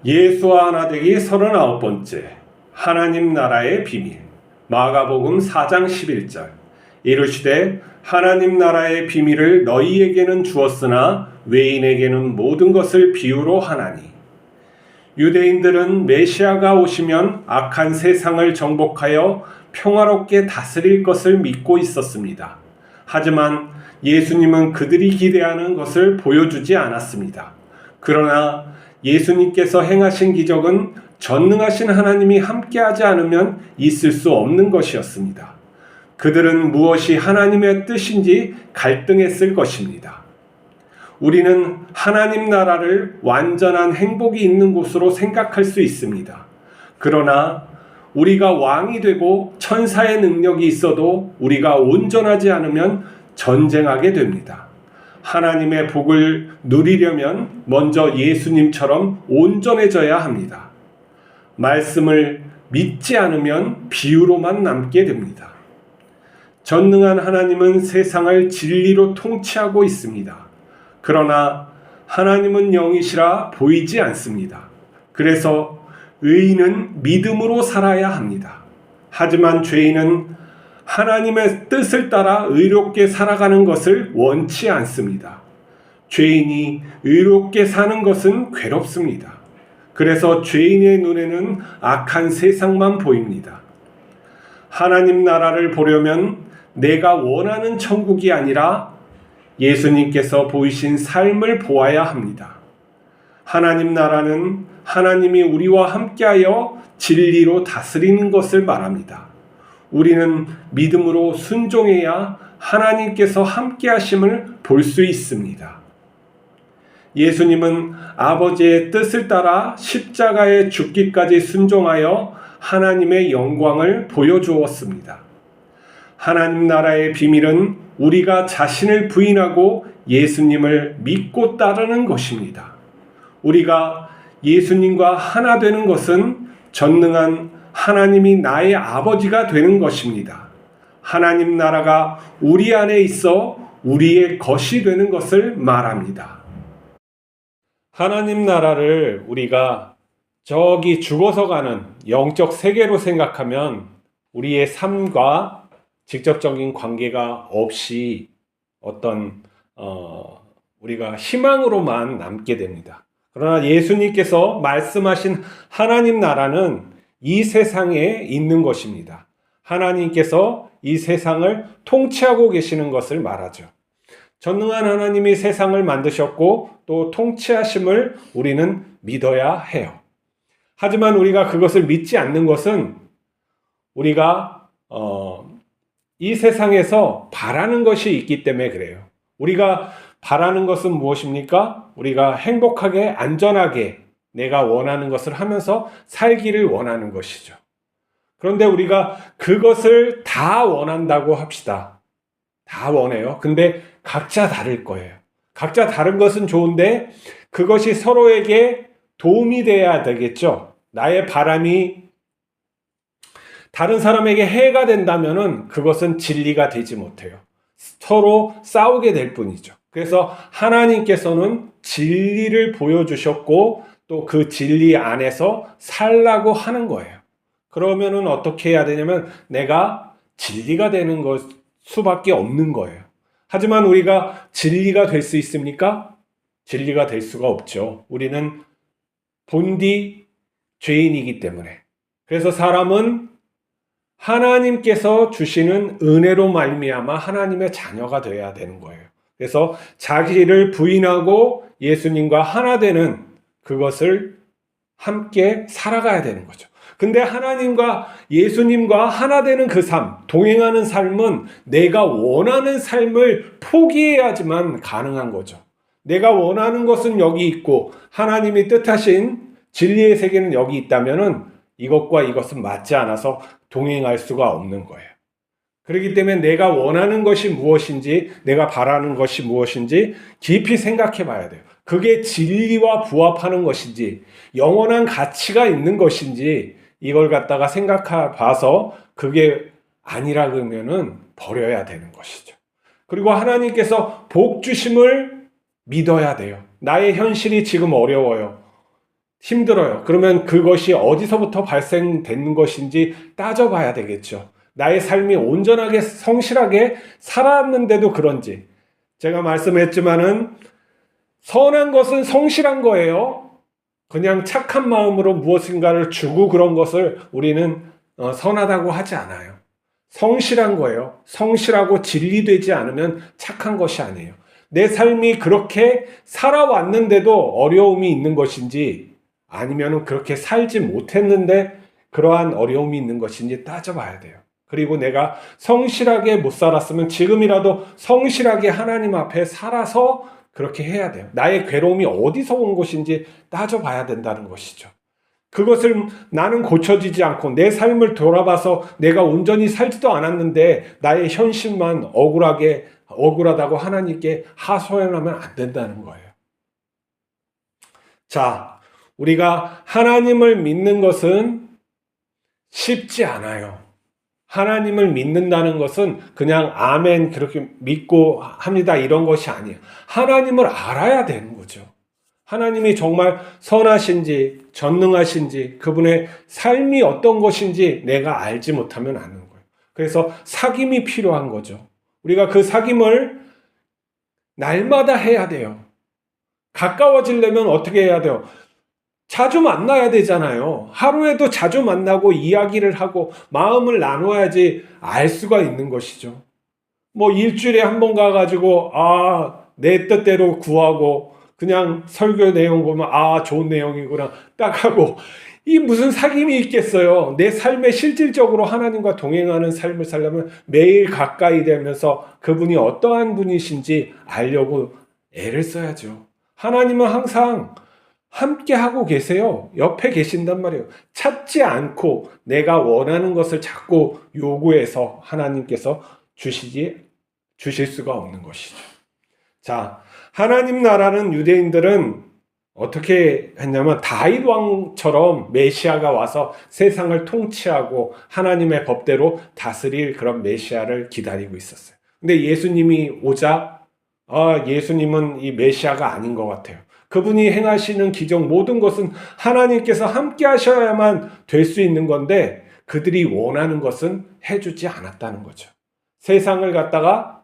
예수와 하나 되기 39번째 하나님 나라의 비밀. 마가복음 4장 11절. 이르시되 하나님 나라의 비밀을 너희에게는 주었으나 외인에게는 모든 것을 비유로 하나니. 유대인들은 메시아가 오시면 악한 세상을 정복하여 평화롭게 다스릴 것을 믿고 있었습니다. 하지만 예수님은 그들이 기대하는 것을 보여주지 않았습니다. 그러나 예수님께서 행하신 기적은 전능하신 하나님이 함께하지 않으면 있을 수 없는 것이었습니다. 그들은 무엇이 하나님의 뜻인지 갈등했을 것입니다. 우리는 하나님 나라를 완전한 행복이 있는 곳으로 생각할 수 있습니다. 그러나 우리가 왕이 되고 천사의 능력이 있어도 우리가 온전하지 않으면 전쟁하게 됩니다. 하나님의 복을 누리려면 먼저 예수님처럼 온전해져야 합니다. 말씀을 믿지 않으면 비유로만 남게 됩니다. 전능한 하나님은 세상을 진리로 통치하고 있습니다. 그러나 하나님은 영이시라 보이지 않습니다. 그래서 의인은 믿음으로 살아야 합니다. 하지만 죄인은 하나님의 뜻을 따라 의롭게 살아가는 것을 원치 않습니다. 죄인이 의롭게 사는 것은 괴롭습니다. 그래서 죄인의 눈에는 악한 세상만 보입니다. 하나님 나라를 보려면 내가 원하는 천국이 아니라 예수님께서 보이신 삶을 보아야 합니다. 하나님 나라는 하나님이 우리와 함께하여 진리로 다스리는 것을 말합니다. 우리는 믿음으로 순종해야 하나님께서 함께하심을 볼 수 있습니다. 예수님은 아버지의 뜻을 따라 십자가에 죽기까지 순종하여 하나님의 영광을 보여주었습니다. 하나님 나라의 비밀은 우리가 자신을 부인하고 예수님을 믿고 따르는 것입니다. 우리가 예수님과 하나 되는 것은 전능한 하나님이 나의 아버지가 되는 것입니다. 하나님 나라가 우리 안에 있어 우리의 것이 되는 것을 말합니다. 하나님 나라를 우리가 저기 죽어서 가는 영적 세계로 생각하면 우리의 삶과 직접적인 관계가 없이 어떤 우리가 희망으로만 남게 됩니다. 그러나 예수님께서 말씀하신 하나님 나라는 이 세상에 있는 것입니다. 하나님께서 이 세상을 통치하고 계시는 것을 말하죠. 전능한 하나님이 세상을 만드셨고 또 통치하심을 우리는 믿어야 해요. 하지만 우리가 그것을 믿지 않는 것은 우리가 이 세상에서 바라는 것이 있기 때문에 그래요. 우리가 바라는 것은 무엇입니까? 우리가 행복하게 안전하게 내가 원하는 것을 하면서 살기를 원하는 것이죠. 그런데 우리가 그것을 다 원한다고 합시다. 다 원해요. 근데 각자 다를 거예요. 각자 다른 것은 좋은데 그것이 서로에게 도움이 돼야 되겠죠. 나의 바람이 다른 사람에게 해가 된다면은 그것은 진리가 되지 못해요. 서로 싸우게 될 뿐이죠. 그래서 하나님께서는 진리를 보여주셨고 또 그 진리 안에서 살라고 하는 거예요. 그러면은 어떻게 해야 되냐면 내가 진리가 되는 것 수밖에 없는 거예요. 하지만 우리가 진리가 될 수 있습니까? 진리가 될 수가 없죠. 우리는 본디 죄인이기 때문에. 그래서 사람은 하나님께서 주시는 은혜로 말미암아 하나님의 자녀가 되어야 되는 거예요. 그래서 자기를 부인하고 예수님과 하나 되는 그것을 함께 살아가야 되는 거죠. 근데 하나님과 예수님과 하나 되는 그 삶, 동행하는 삶은 내가 원하는 삶을 포기해야지만 가능한 거죠. 내가 원하는 것은 여기 있고 하나님이 뜻하신 진리의 세계는 여기 있다면은 이것과 이것은 맞지 않아서 동행할 수가 없는 거예요. 그렇기 때문에 내가 원하는 것이 무엇인지, 내가 바라는 것이 무엇인지 깊이 생각해 봐야 돼요. 그게 진리와 부합하는 것인지, 영원한 가치가 있는 것인지, 이걸 갖다가 생각해 봐서 그게 아니라 그러면은 버려야 되는 것이죠. 그리고 하나님께서 복 주심을 믿어야 돼요. 나의 현실이 지금 어려워요. 힘들어요. 그러면 그것이 어디서부터 발생된 것인지 따져봐야 되겠죠. 나의 삶이 온전하게 성실하게 살았는데도 그런지. 제가 말씀했지만은 선한 것은 성실한 거예요. 그냥 착한 마음으로 무엇인가를 주고 그런 것을 우리는 선하다고 하지 않아요. 성실한 거예요. 성실하고 진리되지 않으면 착한 것이 아니에요. 내 삶이 그렇게 살아왔는데도 어려움이 있는 것인지 아니면 그렇게 살지 못했는데 그러한 어려움이 있는 것인지 따져봐야 돼요. 그리고 내가 성실하게 못 살았으면 지금이라도 성실하게 하나님 앞에 살아서 그렇게 해야 돼요. 나의 괴로움이 어디서 온 것인지 따져봐야 된다는 것이죠. 그것을 나는 고쳐지지 않고 내 삶을 돌아봐서 내가 온전히 살지도 않았는데 나의 현실만 억울하다고 하나님께 하소연하면 안 된다는 거예요. 자, 우리가 하나님을 믿는 것은 쉽지 않아요. 하나님을 믿는다는 것은 그냥 아멘 그렇게 믿고 합니다 이런 것이 아니에요. 하나님을 알아야 되는 거죠. 하나님이 정말 선하신지 전능하신지 그분의 삶이 어떤 것인지 내가 알지 못하면 안 되는 거예요. 그래서 사귐이 필요한 거죠. 우리가 그 사귐을 날마다 해야 돼요. 가까워지려면 어떻게 해야 돼요? 자주 만나야 되잖아요. 하루에도 자주 만나고 이야기를 하고 마음을 나눠야지 알 수가 있는 것이죠. 뭐 일주일에 한 번 가가지고 내 뜻대로 구하고 그냥 설교 내용 보면 좋은 내용이구나 딱 하고 이 무슨 사귐이 있겠어요. 내 삶에 실질적으로 하나님과 동행하는 삶을 살려면 매일 가까이 되면서 그분이 어떠한 분이신지 알려고 애를 써야죠. 하나님은 항상 함께 하고 계세요. 옆에 계신단 말이에요. 찾지 않고 내가 원하는 것을 자꾸 요구해서 하나님께서 주실 수가 없는 것이죠. 자, 하나님 나라는 유대인들은 어떻게 했냐면 다윗 왕처럼 메시아가 와서 세상을 통치하고 하나님의 법대로 다스릴 그런 메시아를 기다리고 있었어요. 근데 예수님이 오자 예수님은 이 메시아가 아닌 것 같아요. 그분이 행하시는 기적 모든 것은 하나님께서 함께 하셔야만 될 수 있는 건데 그들이 원하는 것은 해주지 않았다는 거죠. 세상을 갖다가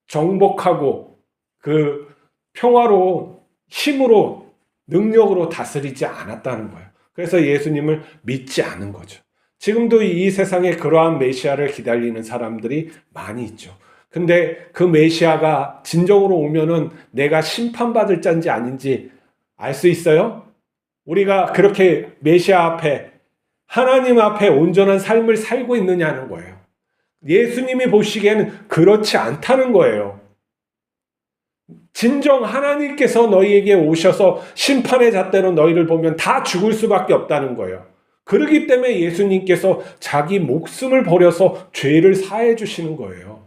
정복하고 그 평화로 힘으로 능력으로 다스리지 않았다는 거예요. 그래서 예수님을 믿지 않은 거죠. 지금도 이 세상에 그러한 메시아를 기다리는 사람들이 많이 있죠. 근데 그 메시아가 진정으로 오면은 내가 심판받을 자인지 아닌지 알 수 있어요? 우리가 그렇게 메시아 앞에 하나님 앞에 온전한 삶을 살고 있느냐는 거예요. 예수님이 보시기에는 그렇지 않다는 거예요. 진정 하나님께서 너희에게 오셔서 심판의 잣대로 너희를 보면 다 죽을 수밖에 없다는 거예요. 그렇기 때문에 예수님께서 자기 목숨을 버려서 죄를 사해 주시는 거예요.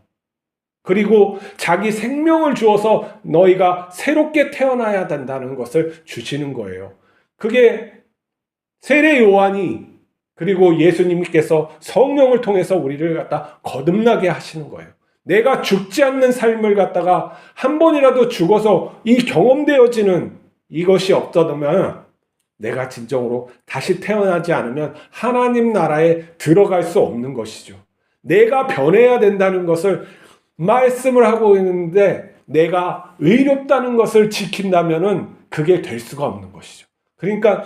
그리고 자기 생명을 주어서 너희가 새롭게 태어나야 된다는 것을 주시는 거예요. 그게 세례 요한이 그리고 예수님께서 성령을 통해서 우리를 갖다 거듭나게 하시는 거예요. 내가 죽지 않는 삶을 갖다가 한 번이라도 죽어서 이 경험되어지는 이것이 없다면 내가 진정으로 다시 태어나지 않으면 하나님 나라에 들어갈 수 없는 것이죠. 내가 변해야 된다는 것을 말씀을 하고 있는데 내가 의롭다는 것을 지킨다면은 그게 될 수가 없는 것이죠. 그러니까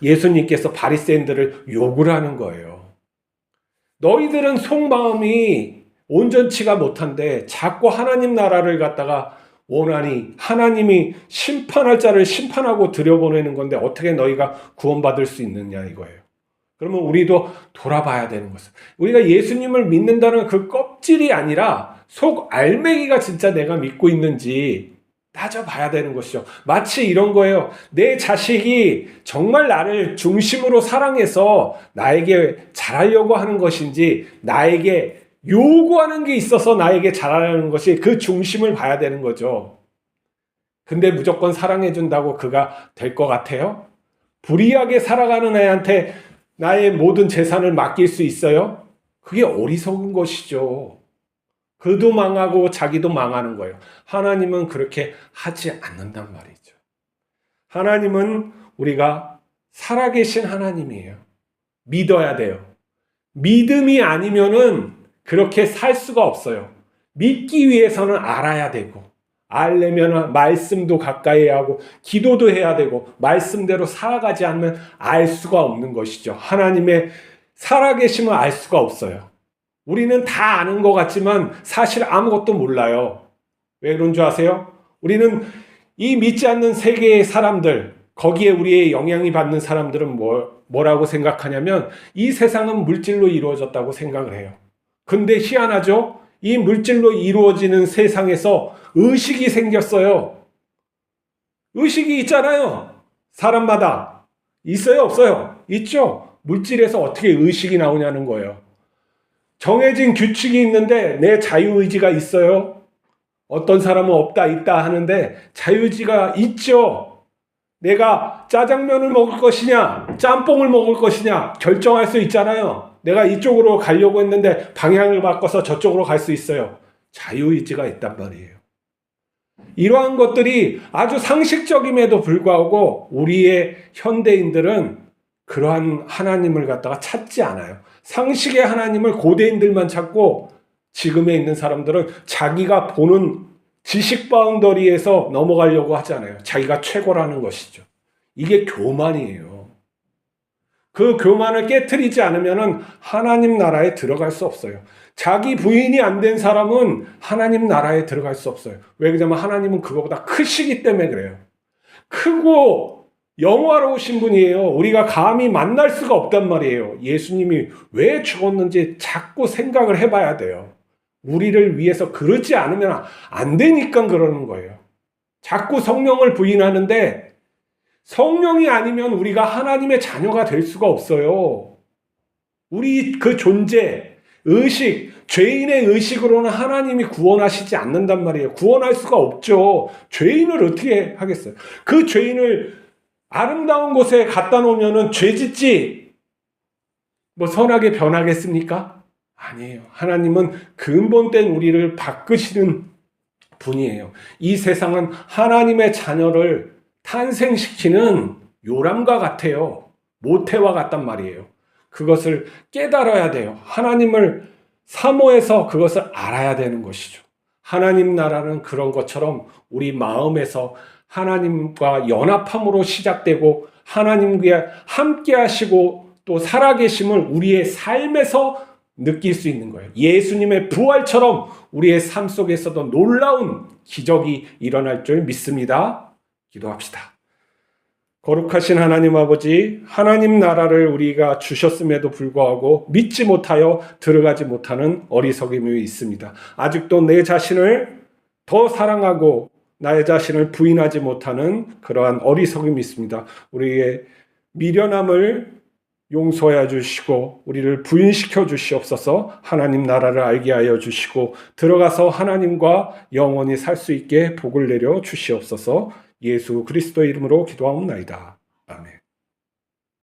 예수님께서 바리새인들을 욕을 하는 거예요. 너희들은 속마음이 온전치가 못한데 자꾸 하나님 나라를 갖다가 원하니 하나님이 심판할 자를 심판하고 들여보내는 건데 어떻게 너희가 구원받을 수 있느냐 이거예요. 그러면 우리도 돌아봐야 되는 것은 우리가 예수님을 믿는다는 그 껍질이 아니라 속 알맹이가 진짜 내가 믿고 있는지 따져봐야 되는 것이죠. 마치 이런 거예요. 내 자식이 정말 나를 중심으로 사랑해서 나에게 잘하려고 하는 것인지 나에게 요구하는 게 있어서 나에게 잘하려는 것이 그 중심을 봐야 되는 거죠. 근데 무조건 사랑해준다고 그가 될 것 같아요? 불의하게 살아가는 애한테 나의 모든 재산을 맡길 수 있어요? 그게 어리석은 것이죠. 그도 망하고 자기도 망하는 거예요. 하나님은 그렇게 하지 않는단 말이죠. 하나님은 우리가 살아계신 하나님이에요. 믿어야 돼요. 믿음이 아니면은 그렇게 살 수가 없어요. 믿기 위해서는 알아야 되고, 알려면 말씀도 가까이 하고, 기도도 해야 되고, 말씀대로 살아가지 않으면 알 수가 없는 것이죠. 하나님의 살아계심을 알 수가 없어요. 우리는 다 아는 것 같지만 사실 아무것도 몰라요. 왜 그런 줄 아세요? 우리는 이 믿지 않는 세계의 사람들, 거기에 우리의 영향이 받는 사람들은 뭐라고 생각하냐면 이 세상은 물질로 이루어졌다고 생각을 해요. 근데 희한하죠? 이 물질로 이루어지는 세상에서 의식이 생겼어요. 의식이 있잖아요. 사람마다. 있어요, 없어요? 있죠? 물질에서 어떻게 의식이 나오냐는 거예요. 정해진 규칙이 있는데 내 자유의지가 있어요. 어떤 사람은 없다, 있다 하는데 자유의지가 있죠. 내가 짜장면을 먹을 것이냐, 짬뽕을 먹을 것이냐 결정할 수 있잖아요. 내가 이쪽으로 가려고 했는데 방향을 바꿔서 저쪽으로 갈 수 있어요. 자유의지가 있단 말이에요. 이러한 것들이 아주 상식적임에도 불구하고 우리의 현대인들은 그러한 하나님을 갖다가 찾지 않아요. 상식의 하나님을 고대인들만 찾고 지금에 있는 사람들은 자기가 보는 지식 바운더리에서 넘어가려고 하잖아요. 자기가 최고라는 것이죠. 이게 교만이에요. 그 교만을 깨트리지 않으면 하나님 나라에 들어갈 수 없어요. 자기 부인이 안 된 사람은 하나님 나라에 들어갈 수 없어요. 왜 그러냐면 하나님은 그거보다 크시기 때문에 그래요. 크고 영화로우신 분이에요. 우리가 감히 만날 수가 없단 말이에요. 예수님이 왜 죽었는지 자꾸 생각을 해봐야 돼요. 우리를 위해서 그러지 않으면 안 되니까 그러는 거예요. 자꾸 성령을 부인하는데 성령이 아니면 우리가 하나님의 자녀가 될 수가 없어요. 우리 그 존재, 의식, 죄인의 의식으로는 하나님이 구원하시지 않는단 말이에요. 구원할 수가 없죠. 죄인을 어떻게 하겠어요? 그 죄인을 아름다운 곳에 갖다 놓으면 죄짓지 선하게 변하겠습니까? 아니에요. 하나님은 근본된 우리를 바꾸시는 분이에요. 이 세상은 하나님의 자녀를 탄생시키는 요람과 같아요. 모태와 같단 말이에요. 그것을 깨달아야 돼요. 하나님을 사모해서 그것을 알아야 되는 것이죠. 하나님 나라는 그런 것처럼 우리 마음에서 하나님과 연합함으로 시작되고 하나님과 함께 하시고 또 살아계심을 우리의 삶에서 느낄 수 있는 거예요. 예수님의 부활처럼 우리의 삶 속에서도 놀라운 기적이 일어날 줄 믿습니다. 기도합시다. 거룩하신 하나님 아버지, 하나님 나라를 우리가 주셨음에도 불구하고 믿지 못하여 들어가지 못하는 어리석음이 있습니다. 아직도 내 자신을 더 사랑하고 나의 자신을 부인하지 못하는 그러한 어리석음이 있습니다. 우리의 미련함을 용서해 주시고 우리를 부인시켜 주시옵소서. 하나님 나라를 알게 하여 주시고 들어가서 하나님과 영원히 살 수 있게 복을 내려 주시옵소서. 예수 그리스도의 이름으로 기도하옵나이다. 아멘.